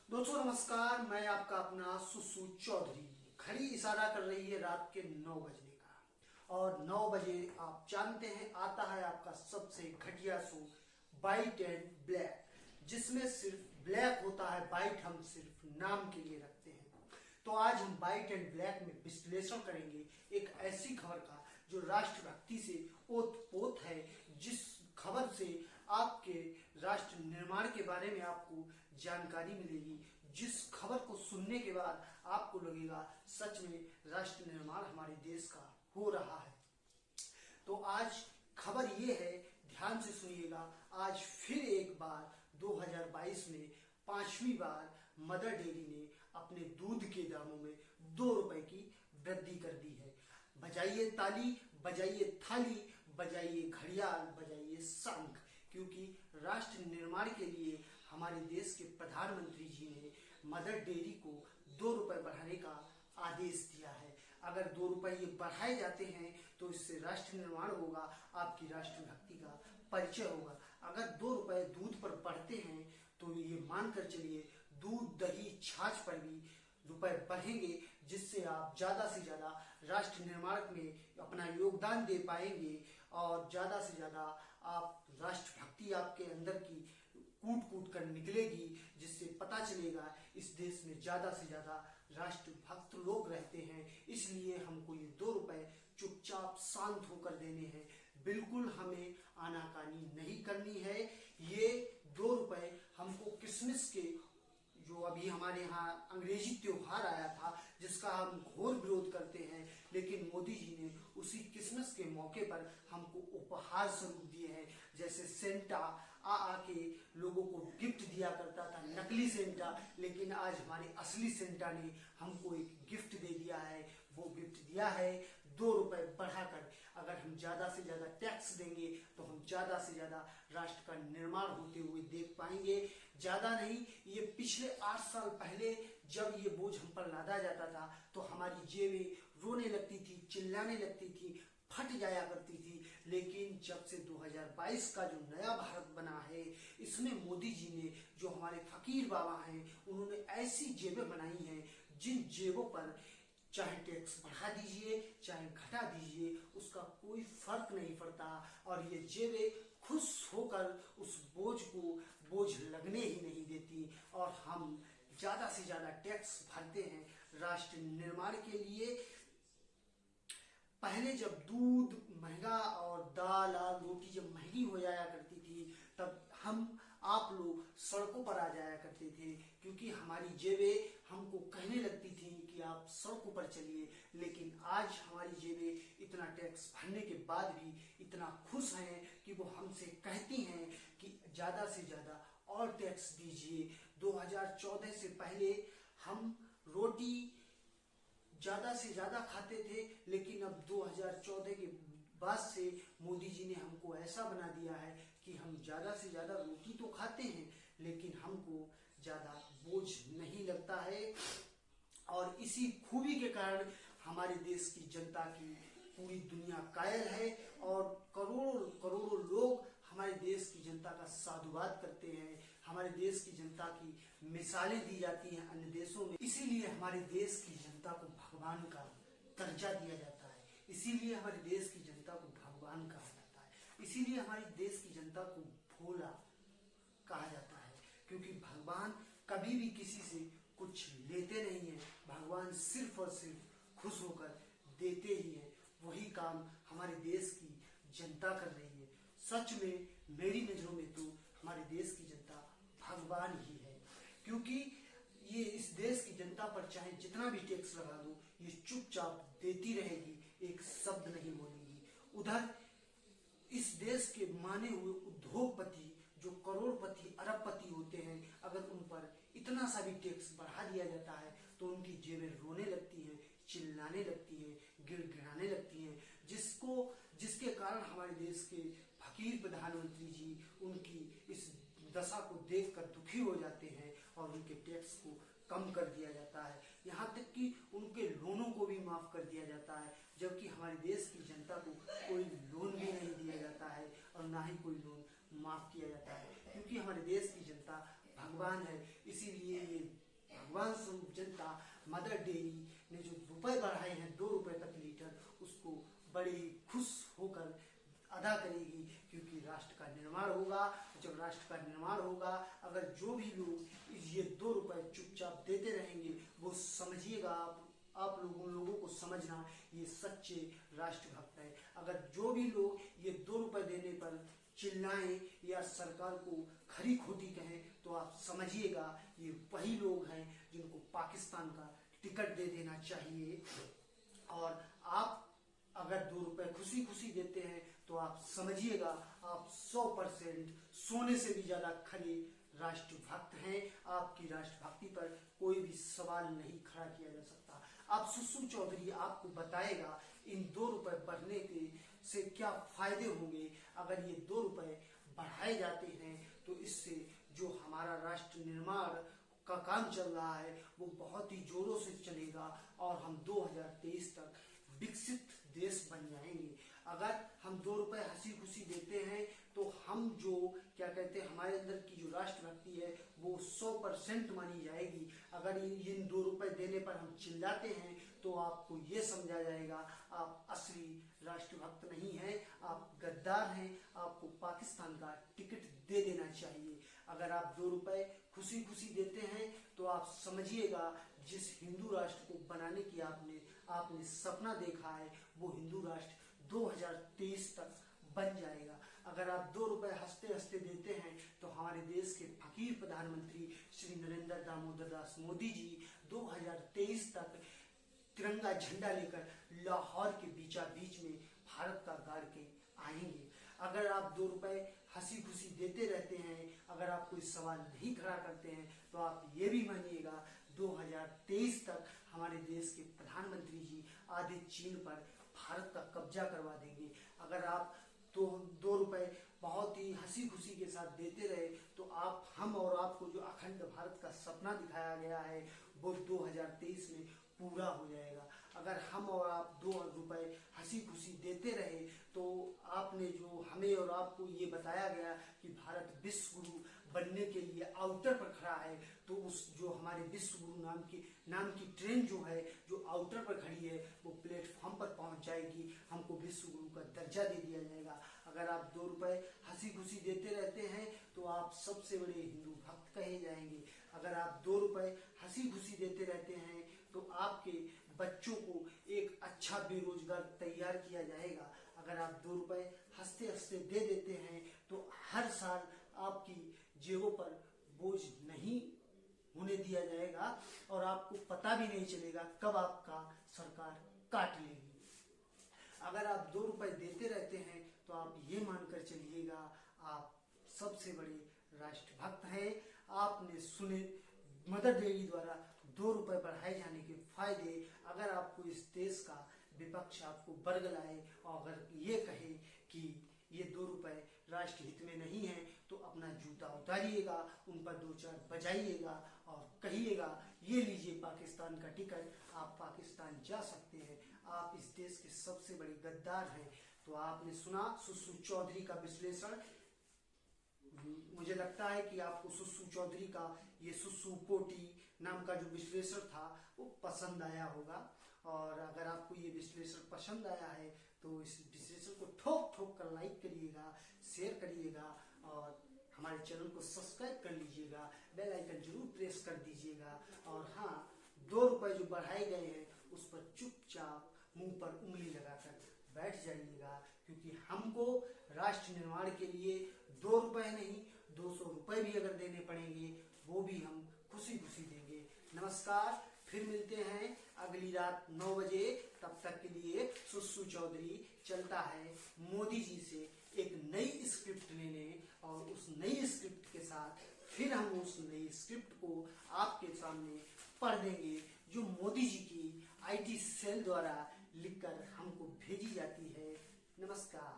दोस्तों नमस्कार, मैं आपका अपना सुसु चौधरी। घड़ी इशारा कर रही है रात के 9 बजने का और 9 बजे आप जानते हैं आता है आपका सबसे घटिया शो वाइट एंड ब्लैक, जिसमें सिर्फ ब्लैक होता है, वाइट हम सिर्फ नाम के लिए रखते हैं। तो आज हम वाइट एंड ब्लैक में विश्लेषण करेंगे एक ऐसी खबर का जो राष्ट्रभक्ति से ओतप्रोत है, जिस खबर से आपके राष्ट्र निर्माण के बारे में आपको जानकारी मिलेगी, जिस खबर को सुनने के बाद आपको लगेगा सच में राष्ट्र निर्माण हमारे देश का हो रहा है। तो आज खबर ये है, ध्यान से सुनिएगा। आज फिर एक बार 2022 में 5वीं बार मदर डेयरी ने अपने दूध के दामों में 2 रुपए की वृद्धि कर दी है। बजाइए ताली, बजाइए थाली, बजाइए घड़ियाल, बजाइए शंख, क्योंकि राष्ट्र निर्माण के लिए हमारे देश के प्रधानमंत्री जी ने मदर डेयरी को 2 रुपए बढ़ाने का आदेश दिया है। अगर 2 रुपए ये बढ़ाए जाते हैं तो इससे राष्ट्र निर्माण होगा, आपकी राष्ट्रभक्ति का परिचय होगा। अगर 2 रुपए दूध पर बढ़ते हैं तो ये मानकर चलिए दूध, दही, छाछ पर भी रुपए बढ़ेंगे, जिससे आप ज्यादा से ज्यादा राष्ट्र निर्माण में अपना योगदान दे पाएंगे और ज्यादा से ज्यादा आप राष्ट्रभक्ति आपके अंदर की कूट कूट कर निकलेगी, जिससे पता चलेगा इस देश में ज्यादा से ज्यादा राष्ट्रभक्त लोग रहते हैं। इसलिए हमको ये 2 रुपए चुपचाप शांत होकर देने हैं, बिल्कुल हमें आनाकानी नहीं करनी है। ये 2 रुपए हमको क्रिसमस के जो अभी हमारे यहाँ अंग्रेजी त्योहार आया था, जिसका हम घोर विरोध करते हैं, लेकिन मोदी जी ने उसी क्रिसमस के मौके पर हमको उपहार स्वरूप दिए हैं। जैसे सेंटा आके लोगों को गिफ्ट दिया करता था, नकली सेंटा, लेकिन आज हमारे असली सेंटा ने हमको एक गिफ्ट दे दिया है। वो गिफ्ट दिया है 2 रुपए बढ़ाकर। अगर हम ज्यादा से ज्यादा टैक्स देंगे तो हम ज्यादा से ज्यादा राष्ट्र का निर्माण होते हुए देख पाएंगे। ज्यादा नहीं, ये पिछले 8 साल पहले जब ये बोझ हम पर लादा जाता था तो हमारी जेबें रोने लगती थी, चिल्लाने लगती थी, फट जाया करती थी। लेकिन जब से 2022 का जो नया भारत बना है, इसमें मोदी जी ने, जो हमारे फकीर बाबा हैं, उन्होंने ऐसी जेबें बनाई हैं जिन जेबों पर चाहे टैक्स बढ़ा दीजिए चाहे घटा दीजिए, उसका कोई फर्क नहीं पड़ता और ये जेबें खुश होकर उस बोझ को बोझ लगने ही नहीं देती। और हम ज्यादा से ज्यादा टैक्स भरते हैं राष्ट्र निर्माण के लिए। पहले जब दूध महंगा और दाल और रोटी जब महंगी हो जाया करती थी, तब हम आप लोग सड़कों पर आ जाया करते थे, क्योंकि हमारी जेबें हमको कहने लगती थी कि आप सड़कों पर चलिए। लेकिन आज हमारी जेबें इतना टैक्स भरने के बाद भी इतना खुश हैं कि वो हमसे कहती हैं कि ज्यादा से ज्यादा और टैक्स दीजिए। 2014 से पहले हम रोटी ज्यादा से ज्यादा खाते थे, लेकिन अब 2014 के बाद से मोदी जी ने हमको ऐसा बना दिया है कि हम ज्यादा से ज्यादा रोटी तो खाते हैं, लेकिन हमको ज्यादा बोझ नहीं लगता है। और इसी खूबी के कारण हमारे देश की जनता की पूरी दुनिया कायल है और करोड़ों करोड़ों लोग हमारे देश की जनता का साधुवाद करते हैं। हमारे देश की जनता की मिसालें दी जाती हैं अन्य देशों में। इसीलिए हमारे देश की जनता को भगवान का दर्जा दिया जाता है, इसीलिए हमारे देश की जनता को भगवान कहा जाता है, इसीलिए हमारे देश की जनता को भोला कहा जाता है, क्योंकि भगवान कभी भी किसी से कुछ लेते नहीं है। भगवान सिर्फ और सिर्फ खुश होकर देते ही है। वही काम हमारे देश की जनता कर रही है। सच में मेरी नजरों में तो हमारे देश की जनता भगवान ही है, क्योंकि ये इस देश की जनता पर चाहे जितना भी टैक्स लगा दो, ये चुपचाप देती रहेगी, एक शब्द नहीं बोलेगी। उधर इस देश के माने हुए उद्योगपति जो करोड़पति अरबपति होते हैं, अगर उन पर इतना सा भी टैक्स बढ़ा दिया जाता है तो उनकी जेबें रोने लगती हैं, चिल्लाने लगती हैं, गिड़गिड़ाने लगती हैं, जिसके कारण हमारे देश के फकीर प्रधानमंत्री जी उनकी इस दशा को देखकर दुखी हो जाते हैं और उनके टैक्स को कम कर दिया जाता है। यहाँ तक कि उनके लोनों को भी माफ कर दिया जाता है, जबकि हमारे देश की जनता को कोई लोन भी नहीं दिया जाता है और ना ही कोई लोन माफ किया जाता है, क्योंकि हमारे देश की जनता भगवान भगवान है, इसीलिए ये भगवान स्वरूप जनता मदर डेयरी ने जो रुपए बढ़ाए हैं 2 रुपए तक लीटर, उसको बड़ी खुश होकर अदा करेगी, क्योंकि राष्ट्र का निर्माण होगा। जब राष्ट्र का निर्माण होगा, अगर जो भी लोग ये 2 रुपए चुपचाप देते रहेंगे, वो समझिएगा आप लोगों को समझना ये सच्चे राष्ट्रभक्त है। अगर जो भी लोग ये 2 रुपए देने पर चिल्लाएं या सरकार को खरी खोटी कहें, तो आप समझिएगा ये वही लोग हैं जिनको पाकिस्तान का टिकट दे देना चाहिए। और आप अगर 2 रुपए खुशी खुशी देते हैं, तो आप समझिएगा आप 100% सोने से भी ज्यादा खरे राष्ट्रभक्त हैं। आपकी राष्ट्रभक्ति पर कोई भी सवाल नहीं खड़ा किया जा सकता। अब सुसु चौधरी आपको बताएगा इन 2 रुपए बढ़ने के से क्या फायदे होंगे। अगर ये 2 रुपए बढ़ाए जाते हैं, तो इससे जो हमारा राष्ट्र निर्माण का काम चल रहा है वो बहुत ही जोरों से चलेगा और हम 2023 तक विकसित देश बन जाएंगे। अगर हम 2 रुपए हंसी खुशी देते हैं, तो हम जो क्या कहते हैं हमारे अंदर की जो राष्ट्रभक्ति है वो 100% मानी जाएगी। अगर इन 2 रुपए देने पर हम चिल्लाते हैं, तो आपको ये समझा जाएगा आप असली राष्ट्रभक्त नहीं हैं, आप गद्दार हैं, आपको पाकिस्तान का टिकट दे देना चाहिए। अगर आप 2 रुपए खुशी खुशी देते हैं, तो आप समझिएगा जिस हिंदू राष्ट्र को बनाने की आपने सपना देखा है, वो हिंदू राष्ट्र 2023 तक बन जाएगा। अगर आप 2 रुपए हंसते हंसते देते हैं, तो हमारे देश के फकीर प्रधानमंत्री श्री नरेंद्र दामोदर दास मोदी जी 2023 तक तिरंगा झंडा लेकर लाहौर के बीचा बीच में भारत का गाड़ के आएंगे। अगर आप 2 रुपए हंसी खुशी देते रहते हैं, अगर आप कोई सवाल नहीं खड़ा करते हैं, तो आप ये भी मानिएगा 2023 तक हमारे देश के प्रधानमंत्री जी आधे चीन पर भारत का कब्जा करवा देंगे। अगर आप 2 रुपए बहुत ही हंसी खुशी के साथ देते रहे, तो आप हम और आपको जो अखंड भारत का सपना दिखाया गया है वो 2023 में पूरा हो जाएगा। अगर हम और आप 2 रुपए हंसी खुशी देते रहे, तो आपने जो हमें और आपको ये बताया गया कि भारत विश्व गुरु बनने के लिए आउटर पर खड़ा है, तो उस जो हमारे विश्व गुरु नाम की ट्रेन जो है जो आउटर पर खड़ी है, वो प्लेटफॉर्म पर पहुंच जाएगी, हमको विश्व गुरु का दर्जा दे दिया जाएगा। अगर आप 2 रुपए हंसी खुशी देते रहते हैं, तो आप सबसे बड़े हिंदू भक्त कहे जाएंगे। अगर आप 2 रुपए हंसी खुशी देते रहते हैं, तो आपके बच्चों को एक अच्छा बेरोजगार तैयार किया जाएगा। अगर आप 2 रुपए हंसते हंसते दे देते हैं, तो हर साल आपकी जेबों पर बोझ नहीं होने दिया जाएगा और आपको पता भी नहीं चलेगा कब आपका सरकार काट लेगी। अगर आप 2 रुपए देते रहते हैं, तो आप ये मानकर चलिएगा आप सबसे बड़े राष्ट्रभक्त हैं। आपने सुने मदर डेयरी द्वारा 2 रुपए बढ़ाए जाने के फायदे। अगर आपको इस देश का विपक्ष आपको बरगलाए और अगर ये कहे कि ये 2 रुपए राष्ट्र हित में नहीं है, तो अपना जूता उतारिएगा, उन पर 2-4 बजाइएगा और कहिएगा ये लीजिए पाकिस्तान का टिकट, आप पाकिस्तान जा सकते हैं, आप इस देश के सबसे बड़े गद्दार हैं। तो आपने सुना सुसु चौधरी का विश्लेषण। मुझे लगता है कि आपको सुसु चौधरी का ये सुसु पोटी नाम का जो विश्लेषण था वो पसंद आया होगा। और अगर आपको ये विश्लेषण पसंद आया है, तो इस विश्लेषण को ठोक ठोक कर लाइक करिएगा, शेयर करिएगा और हमारे चैनल को सब्सक्राइब कर लीजिएगा, बेल आइकन जरूर प्रेस कर दीजिएगा। और हाँ, 2 रुपए जो बढ़ाए गए हैं उस पर चुपचाप मुंह पर उंगली लगाकर बैठ जाइएगा, क्योंकि हमको राष्ट्र निर्माण के लिए 2 रुपए नहीं 200 रुपए भी अगर देने पड़ेंगे, वो भी हम खुशी खुशी देंगे। नमस्कार, फिर मिलते हैं अगली रात 9 बजे। तब तक के लिए सुसु चौधरी चलता है मोदी जी से एक नई स्क्रिप्ट लेने, और उस नई स्क्रिप्ट के साथ फिर हम उस नई स्क्रिप्ट को आपके सामने पढ़ देंगे, जो मोदी जी की IT सेल द्वारा लिखकर हमको भेजी जाती है। नमस्कार।